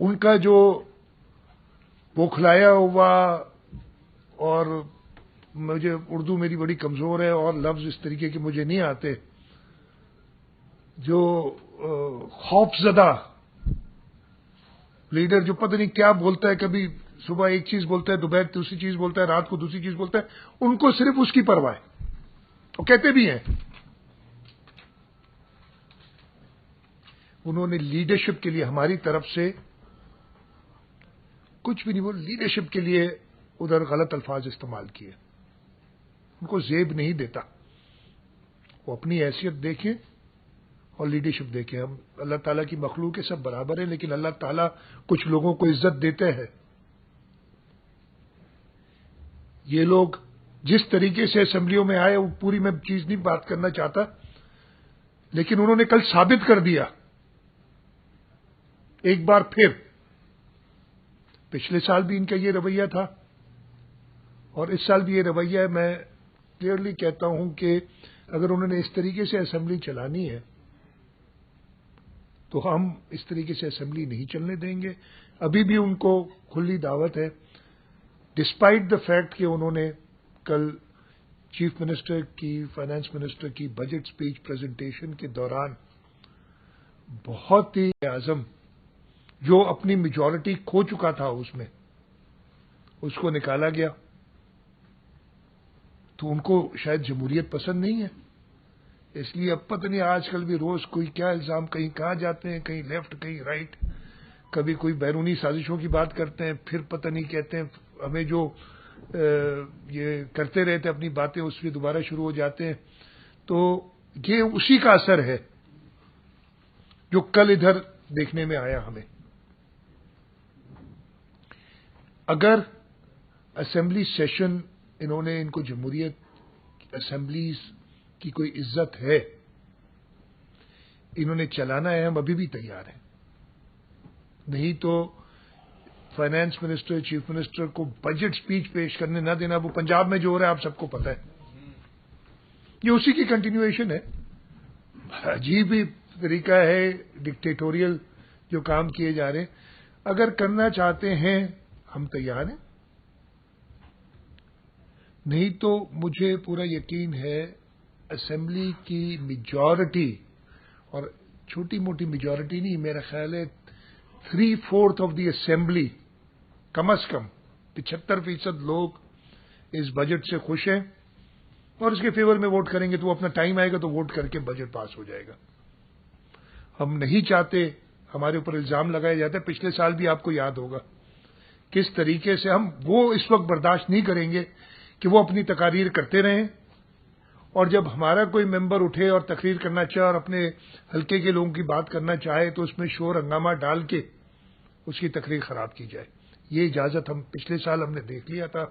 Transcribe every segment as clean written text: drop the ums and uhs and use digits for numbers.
ان کا جو بوکھلایا ہوا، اور مجھے اردو میری بڑی کمزور ہے اور لفظ اس طریقے کے مجھے نہیں آتے، جو خوف زدہ لیڈر جو پتہ نہیں کیا بولتا ہے، کبھی صبح ایک چیز بولتا ہے، دوپہر دوسری چیز بولتا ہے، رات کو دوسری چیز بولتا ہے، ان کو صرف اس کی پرواہ ہے، وہ کہتے بھی ہیں. انہوں نے لیڈرشپ کے لیے ہماری طرف سے کچھ بھی نہیں، وہ لیڈرشپ کے لیے ادھر غلط الفاظ استعمال کیے. ان کو زیب نہیں دیتا، وہ اپنی حیثیت دیکھیں اور لیڈرشپ دیکھیں. ہم اللہ تعالیٰ کی مخلوق کے سب برابر ہیں، لیکن اللہ تعالیٰ کچھ لوگوں کو عزت دیتے ہیں. یہ لوگ جس طریقے سے اسمبلیوں میں آئے، وہ پوری میں چیز نہیں بات کرنا چاہتا، لیکن انہوں نے کل ثابت کر دیا ایک بار پھر. پچھلے سال بھی ان کا یہ رویہ تھا اور اس سال بھی یہ رویہ ہے. میں کلیئرلی کہتا ہوں کہ اگر انہوں نے اس طریقے سے اسمبلی چلانی ہے تو ہم اس طریقے سے اسمبلی نہیں چلنے دیں گے. ابھی بھی ان کو کھلی دعوت ہے، ڈسپائٹ دا فیکٹ کہ انہوں نے کل چیف منسٹر کی، فائنانس منسٹر کی بجٹ سپیچ پریزنٹیشن کے دوران بہت ہی اعظم جو اپنی میجورٹی کھو چکا تھا اس میں، اس کو نکالا گیا. تو ان کو شاید جمہوریت پسند نہیں ہے، اس لیے اب پتہ نہیں آج کل بھی روز کوئی کیا الزام، کہیں کہاں جاتے ہیں، کہیں لیفٹ کہیں رائٹ، کبھی کوئی بیرونی سازشوں کی بات کرتے ہیں، پھر پتہ نہیں کہتے ہیں ہمیں جو یہ کرتے رہتے اپنی باتیں اس پہ دوبارہ شروع ہو جاتے ہیں. تو یہ اسی کا اثر ہے جو کل ادھر دیکھنے میں آیا ہمیں. اگر اسمبلی سیشن انہوں نے، ان کو جمہوریت اسمبلیز کی کوئی عزت ہے، انہوں نے چلانا ہے، ہم ابھی بھی تیار ہیں. نہیں تو فائنانس منسٹر، چیف منسٹر کو بجٹ سپیچ پیش کرنے نہ دینا. وہ پنجاب میں جو ہو رہا ہے آپ سب کو پتہ ہے، یہ اسی کی کنٹینیویشن ہے. عجیب ہی طریقہ ہے ڈکٹیٹوریل جو کام کیے جا رہے ہیں. اگر کرنا چاہتے ہیں ہم تیار ہیں، نہیں تو مجھے پورا یقین ہے اسمبلی کی میجورٹی، اور چھوٹی موٹی میجورٹی نہیں، میرا خیال ہے 3/4 آف دی اسمبلی، کم از کم 75% لوگ اس بجٹ سے خوش ہیں اور اس کے فیور میں ووٹ کریں گے. تو وہ اپنا ٹائم آئے گا تو ووٹ کر کے بجٹ پاس ہو جائے گا. ہم نہیں چاہتے، ہمارے اوپر الزام لگایا جاتا ہے. پچھلے سال بھی آپ کو یاد ہوگا کس طریقے سے ہم وہ اس وقت برداشت نہیں کریں گے کہ وہ اپنی تقاریر کرتے رہیں، اور جب ہمارا کوئی ممبر اٹھے اور تقریر کرنا چاہے اور اپنے حلقے کے لوگوں کی بات کرنا چاہے تو اس میں شور ہنگامہ ڈال کے اس کی تقریر خراب کی جائے. یہ اجازت ہم پچھلے سال ہم نے دیکھ لیا تھا،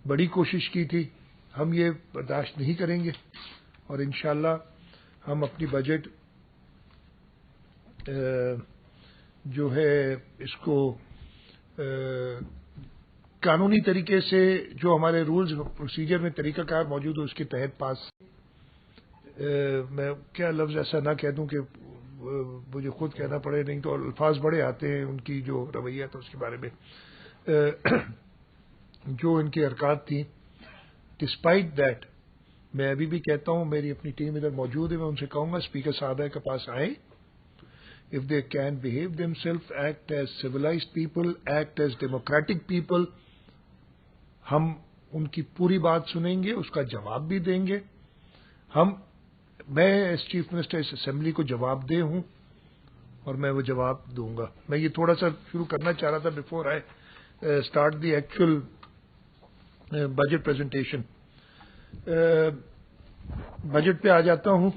بڑی کوشش کی تھی. ہم یہ برداشت نہیں کریں گے اور انشاءاللہ ہم اپنی بجٹ جو ہے اس کو قانونی طریقے سے جو ہمارے رولز پروسیجر میں طریقہ کار موجود ہو اس کے تحت پاس. میں کیا لفظ ایسا نہ کہہ دوں کہ مجھے خود کہنا پڑے، نہیں تو الفاظ بڑے آتے ہیں ان کی جو رویہ تھا اس کے بارے میں. جو ان کی حرکات تھیں، ڈسپائٹ دیٹ میں ابھی بھی کہتا ہوں، میری اپنی ٹیم ادھر موجود ہے، میں ان سے کہوں گا اسپیکر صاحبہ کے پاس آئیں. If they can behave themselves, act as civilized people, act as democratic people, ہم ان کی پوری بات سنیں گے، اس کا جواب بھی دیں گے. میں ایز چیف منسٹر اس اسمبلی کو جواب دہ ہوں اور میں وہ جواب دوں گا. میں یہ تھوڑا سا شروع کرنا چاہ رہا تھا before I start the actual budget presentation. Budget پہ آ جاتا ہوں.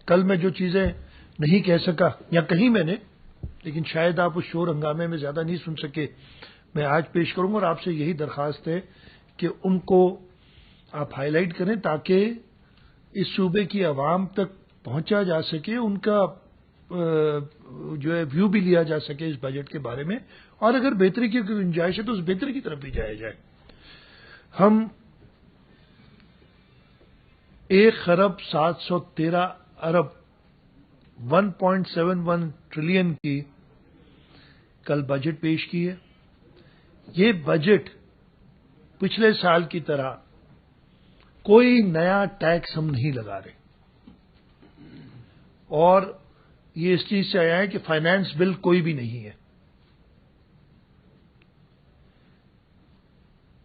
کل میں جو چیزیں نہیں کہہ سکا یا کہیں میں نے، لیکن شاید آپ اس شور ہنگامے میں زیادہ نہیں سن سکے، میں آج پیش کروں گا. اور آپ سے یہی درخواست ہے کہ ان کو آپ ہائی لائٹ کریں تاکہ اس صوبے کی عوام تک پہنچا جا سکے، ان کا جو ہے ویو بھی لیا جا سکے اس بجٹ کے بارے میں، اور اگر بہتری کی گنجائش ہے تو اس بہتری کی طرف بھی جایا جائے. ہم 1,713 ارب 1.71 ٹریلین کی کل بجٹ پیش کی ہے. یہ بجٹ پچھلے سال کی طرح کوئی نیا ٹیکس ہم نہیں لگا رہے، اور یہ اس چیز سے آیا ہے کہ فائنانس بل کوئی بھی نہیں ہے.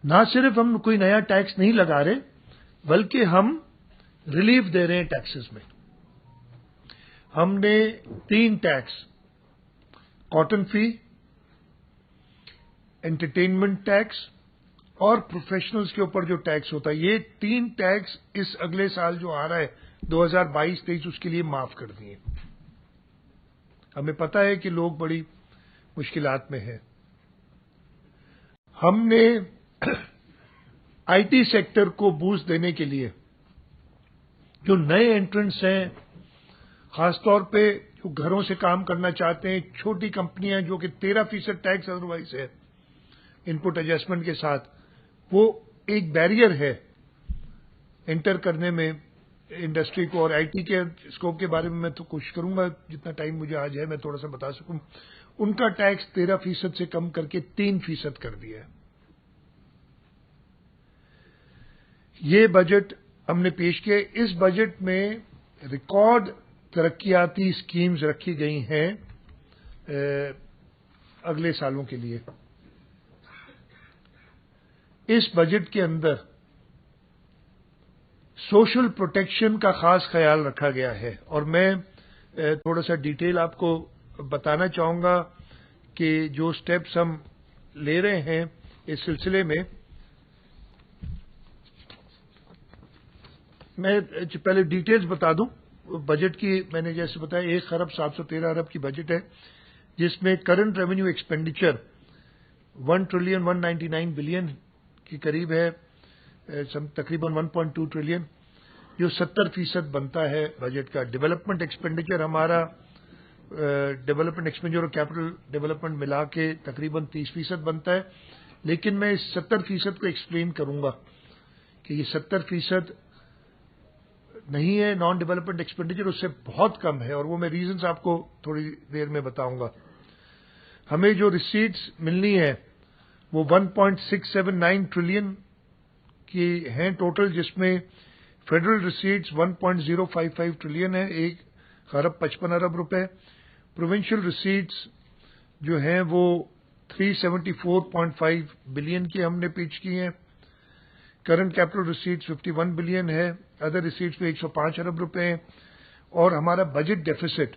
نہ صرف ہم کوئی نیا ٹیکس نہیں لگا رہے بلکہ ہم ریلیف دے رہے ہیں ٹیکسز میں. ہم نے 3 ٹیکس، کاٹن فی، انٹرٹینمنٹ ٹیکس اور پروفیشنلز کے اوپر جو ٹیکس ہوتا ہے، یہ 3 ٹیکس اس اگلے سال جو آ رہا ہے 2022-23 اس کے لیے معاف کر دیے. ہمیں پتہ ہے کہ لوگ بڑی مشکلات میں ہیں. ہم نے آئی ٹی سیکٹر کو بوسٹ دینے کے لیے جو نئے انٹرنٹس ہیں، خاص طور پہ جو گھروں سے کام کرنا چاہتے ہیں، چھوٹی کمپنیاں جو کہ 13% ٹیکس ادروائز ہے ان پٹ ایڈجسٹمنٹ کے ساتھ، وہ ایک بیریئر ہے انٹر کرنے میں انڈسٹری کو. اور آئی ٹی کے اسکوپ کے بارے میں تو کوشش کروں گا جتنا ٹائم مجھے آج ہے میں تھوڑا سا بتا سکوں. ان کا ٹیکس 13% سے کم کر کے 3% کر دیا ہے. یہ بجٹ ہم نے پیش کیا. اس بجٹ میں ریکارڈ ترقیاتی اسکیمز رکھی گئی ہیں اگلے سالوں کے لیے. اس بجٹ کے اندر سوشل پروٹیکشن کا خاص خیال رکھا گیا ہے، اور میں تھوڑا سا ڈیٹیل آپ کو بتانا چاہوں گا کہ جو سٹیپس ہم لے رہے ہیں اس سلسلے میں. میں پہلے ڈیٹیلز بتا دوں بجٹ کی. میں نے جیسے بتایا 1,713 ارب کی بجٹ ہے، جس میں کرنٹ ریونیو ایکسپینڈیچر 1,199 بلین کے قریب ہے، تقریباً 1.2 ٹریلین، جو 70% بنتا ہے بجٹ کا. ڈیولپمنٹ ایکسپینڈیچر ہمارا ڈیولپمنٹ ایکسپینڈیچر اور کیپٹل ڈیولپمنٹ ملا کے تقریباً 30% بنتا ہے. لیکن میں اس 70% کو ایکسپلین کروں گا کہ یہ 70% نہیں ہے نان ڈیولپمنٹ ایکسپینڈیچر، اس سے بہت کم ہے، اور وہ میں ریزنز آپ کو تھوڑی دیر میں بتاؤں گا. ہمیں جو ریسیٹس ملنی ہے وہ 1.679 ٹریلین کی ہیں ٹوٹل، جس میں فیڈرل ریسیٹس 1.055 ٹریلین ہے، 1,55 ارب روپے. پروونشل ریسیٹس جو ہیں وہ 374.5 بلین کی ہم نے پیش کی ہیں. کرنٹ کیپٹل ریسیٹس 51 بلین ہے. ادر ریسیٹس پہ 105 ارب روپے ہیں. اور ہمارا بجٹ ڈیفیسٹ